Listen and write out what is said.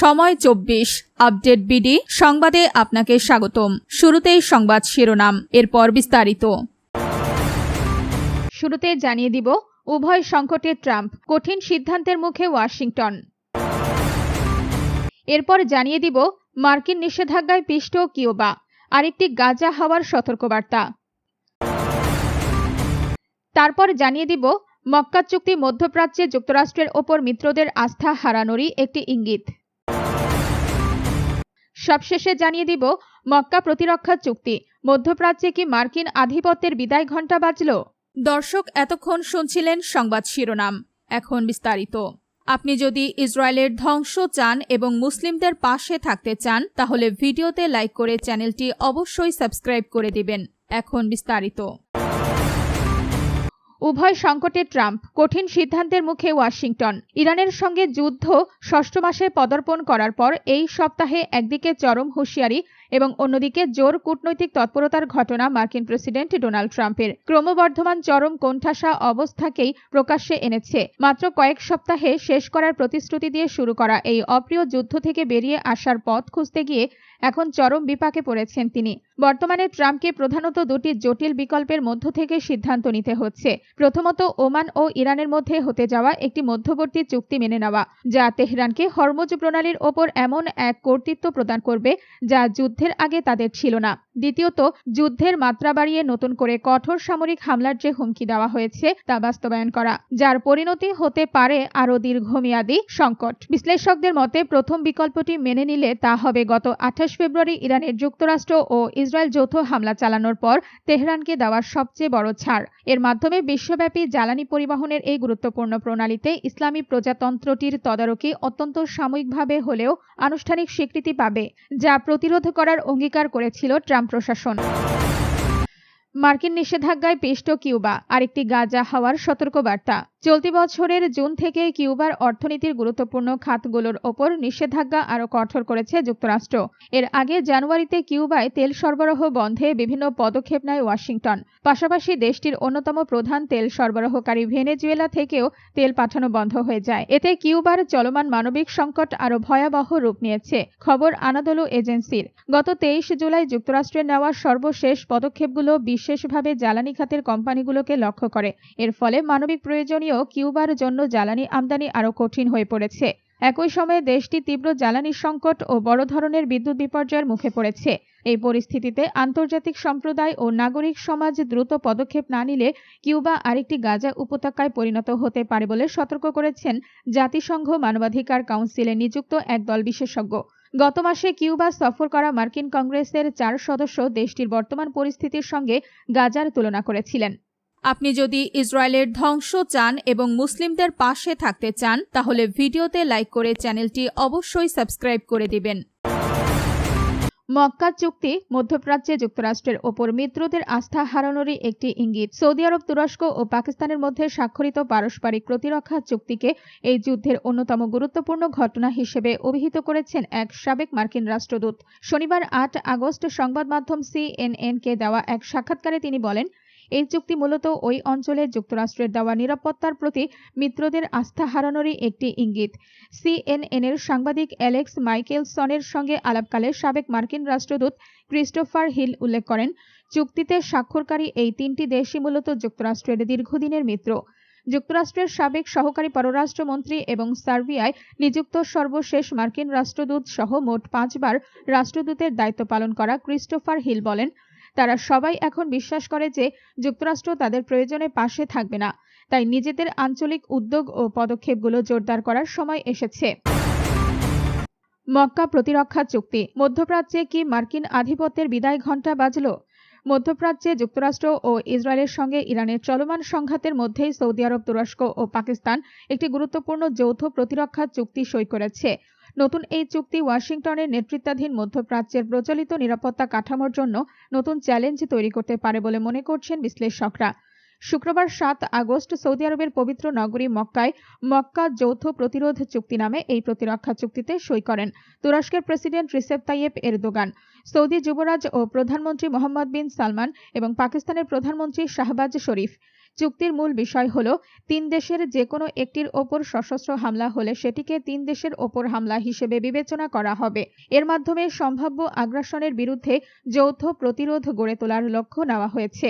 সময় 24 update BD সংবাদে আপনাকে স্বাগতম। শুরুতেই সংবাদ শিরোনাম, এরপর বিস্তারিত। শুরুতে জানিয়ে দিব, উভয় সংকটে ট্রাম্প, কঠিন সিদ্ধান্তের মুখে ওয়াশিংটন। এরপর জানিয়ে দিব, মার্কিন নিষেধাজ্ঞায় পিষ্ট কিউবা, আরেকটি গাজা হাওয়ার সতর্কবার্তা। তারপর জানিয়ে দিব, মক্কা চুক্তি মধ্যপ্রাচ্যে যুক্তরাষ্ট্রের ওপর মিত্রদের আস্থা হারানোরই একটি ইঙ্গিত। সবশেষে জানিয়ে দিব, মক্কা প্রতিরক্ষা চুক্তি, মধ্যপ্রাচ্যে কি মার্কিন আধিপত্যের বিদায় ঘণ্টা বাজল? দর্শক, এতক্ষণ শুনছিলেন সংবাদ শিরোনাম, এখন বিস্তারিত। আপনি যদি ইসরায়েলের ধ্বংস চান এবং মুসলিমদের পাশে থাকতে চান, তাহলে ভিডিওতে লাইক করে চ্যানেলটি অবশ্যই সাবস্ক্রাইব করে দিবেন। এখন বিস্তারিত। উভয় সংকটে ট্রাম্প, কঠিন সিদ্ধান্তের মুখে ওয়াশিংটন। ইরানের সঙ্গে যুদ্ধ ষষ্ঠ মাসে পদার্পণ করার পর এই সপ্তাহে একদিকে চরম হুঁশিয়ারি এবং অন্যদিকে জোর কূটনৈতিক তৎপরতার ঘটনা মার্কিন প্রেসিডেন্ট ডোনাল্ড ট্রাম্পের ক্রমবর্ধমান চরম কোণঠাসা অবস্থাকেই প্রকাশ্যে এনেছে। মাত্র কয়েক সপ্তাহে শেষ করার প্রতিশ্রুতি দিয়ে শুরু করা এই অপ্রিয় যুদ্ধ থেকে বেরিয়ে আসার পথ খুঁজতে গিয়ে এখন চরম বিপাকে পড়েছেন তিনি। বর্তমানে ট্রাম্পকে প্রধানত দুটি জটিল বিকল্পের মধ্য থেকে সিদ্ধান্ত নিতে হচ্ছে। প্রথমত, ওমান ও ইরানের মধ্যে হতে যাওয়া একটি মধ্যবর্তী চুক্তি মেনে নেওয়া, যা তেহরানকে হরমুজ প্রণালীর ওপর এমন এক কর্তৃত্ব প্রদান করবে যা যুদ্ধের আগে তাদের ছিল না। দ্বিতীয়ত, যুদ্ধের মাত্রা বাড়িয়ে নতুন করে কঠোর সামরিক হামলার যে হুমকি দেওয়া হয়েছে তা বাস্তবায়ন করা, যার পরিণতি হতে পারে আরও দীর্ঘমেয়াদী সংকট। বিশ্লেষকদের মতে প্রথম বিকল্পটি মেনে নিলে তা হবে গত 28 ফেব্রুয়ারি ইরানের যুক্তরাষ্ট্র ও ইসরায়েল যৌথ হামলা চালানোর পর তেহরানকে দেওয়ার সবচেয়ে বড় ছাড়। এর মাধ্যমে বিশ্বব্যাপী জ্বালানি পরিবহনের এই গুরুত্বপূর্ণ প্রণালীতে ইসলামী প্রজাতন্ত্রটির তদারকি অত্যন্ত সাময়িকভাবে হলেও আনুষ্ঠানিক স্বীকৃতি পাবে, যা প্রতিরোধ করার অঙ্গীকার করেছিল ট্রাম্প প্রশাসন। মার্কিন নিষেধাজ্ঞায় পিষ্ট কিউবা, আরেকটি গাজা হাওয়ার সতর্কবার্তা। চলতি বছরের জুন থেকে কিউবার অর্থনীতির গুরুত্বপূর্ণ খাতগুলোর ওপর নিষেধাজ্ঞা আরও কঠোর করেছে যুক্তরাষ্ট্র। এর আগে জানুয়ারিতে কিউবায় তেল সরবরাহ বন্ধে বিভিন্ন পদক্ষেপ নেয় ওয়াশিংটন। পাশাপাশি দেশটির অন্যতম প্রধান তেল সরবরাহকারী ভেনেজুয়েলা থেকেও তেল পাঠানো বন্ধ হয়ে যায়। এতে কিউবার চলমান মানবিক সংকট আরও ভয়াবহ রূপ নিয়েছে। খবর আনাদোলু এজেন্সির। গত 23 জুলাই যুক্তরাষ্ট্রের নেওয়া সর্বশেষ পদক্ষেপগুলো বিশেষভাবে জ্বালানি খাতের কোম্পানিগুলোকে লক্ষ্য করে। এর ফলে মানবিক প্রয়োজনীয় কিউবার জন্য জ্বালানি আমদানি আরও কঠিন হয়ে পড়েছে। একই সময়ে দেশটি তীব্র জ্বালানি সংকট ও বড় ধরনের বিদ্যুৎ বিপর্যয়ের মুখে পড়েছে। এই পরিস্থিতিতে আন্তর্জাতিক সম্প্রদায় ও নাগরিক সমাজ দ্রুত পদক্ষেপ না নিলে কিউবা আরেকটি গাজা উপত্যকায় পরিণত হতে পারে বলে সতর্ক করেছেন জাতিসংঘ মানবাধিকার কাউন্সিলে নিযুক্ত এক দল বিশেষজ্ঞ। গত মাসে কিউবা সফর করা মার্কিন কংগ্রেসের 4 সদস্য দেশটির বর্তমান পরিস্থিতির সঙ্গে গাজার তুলনা করেছিলেন। আপনি যদি ইসরায়েলের ধ্বংস চান এবং মুসলিমদের পাশে থাকতে চান, তাহলে ভিডিওতে লাইক করে চ্যানেলটি অবশ্যই সাবস্ক্রাইব করে দিবেন। মক্কা চুক্তি, মধ্যপ্রাচ্যে যুক্তরাষ্ট্রের ওপর মিত্রদের আস্থা হারানোরই একটি ইঙ্গিত। সৌদি আরব, তুরস্ক ও পাকিস্তানের মধ্যে স্বাক্ষরিত পারস্পরিক প্রতিরক্ষা চুক্তিকে এই যুদ্ধের অন্যতম গুরুত্বপূর্ণ ঘটনা হিসেবে অভিহিত করেছেন এক সাবেক মার্কিন রাষ্ট্রদূত। শনিবার 8 আগস্ট সংবাদ মাধ্যম CNN-কে দেওয়া এক সাক্ষাৎকারে তিনি বলেন, এই চুক্তি মূলত ওই অঞ্চলে যুক্তরাষ্ট্রের দেওয়া নিরাপত্তার প্রতি মিত্রদের আস্থা হারানোরই একটি ইঙ্গিত। CNN-এর সাংবাদিক অ্যালেক্স মাইকেলসনের সঙ্গে আলাপকালে সাবেক মার্কিন রাষ্ট্রদূত ক্রিস্টোফার হিল উল্লেখ করেন, চুক্তিতে স্বাক্ষরকারী এই 3টি দেশই মূলত যুক্তরাষ্ট্রের দীর্ঘদিনের মিত্র। যুক্তরাষ্ট্রের সাবেক সহকারী পররাষ্ট্রমন্ত্রী এবং সার্বিয়ায় নিযুক্ত সর্বশেষ মার্কিন রাষ্ট্রদূত সহ মোট 5 বার রাষ্ট্রদূতের দায়িত্ব পালন করা ক্রিস্টোফার হিল বলেন, তারা সবাই এখন বিশ্বাস করে যে যুক্তরাষ্ট্র তাদের প্রয়োজনে পাশে থাকবে না, তাই নিজেদের আঞ্চলিক উদ্যোগ ও পদক্ষেপগুলো জোরদার করার সময় এসেছে। মক্কা প্রতিরক্ষা চুক্তি, মধ্যপ্রাচ্যে কি মার্কিন আধিপত্যের বিদায় ঘণ্টা বাজল? মধ্যপ্রাচ্যে যুক্তরাষ্ট্র ও ইসরায়েলের সঙ্গে ইরানের চলমান সংঘাতের মধ্যেই সৌদি আরব, তুরস্ক ও পাকিস্তান একটি গুরুত্বপূর্ণ যৌথ প্রতিরক্ষা চুক্তি সই করেছে। নতুন এই চুক্তি ওয়াশিংটনের নেতৃত্বাধীন মধ্যপ্রাচ্যের প্রচলিত নিরাপত্তা কাঠামোর জন্য নতুন চ্যালেঞ্জ তৈরি করতে পারে বলে মনে করছেন বিশ্লেষকরা। শুক্রবার 7 আগস্ট সৌদি আরবের পবিত্র নগরী মক্কায় মক্কা যৌথ প্রতিরোধ চুক্তি নামে এই প্রতিরক্ষা চুক্তিতে সই করেন তুরস্কের president Recep Tayyip Erdogan, Saudi যুবরাজ ও প্রধানমন্ত্রী মোহাম্মদ বিন সালমান এবং পাকিস্তানের প্রধানমন্ত্রী শাহবাজ শরীফ। চুক্তির মূল বিষয় হল 3 দেশের যে কোনো একটির ওপর সশস্ত্র হামলা হলে সেটিকে 3 দেশের ওপর হামলা হিসেবে বিবেচনা করা হবে। এর মাধ্যমে সম্ভাব্য আগ্রাসনের বিরুদ্ধে যৌথ প্রতিরোধ গড়ে তোলার লক্ষ্য নেওয়া হয়েছে।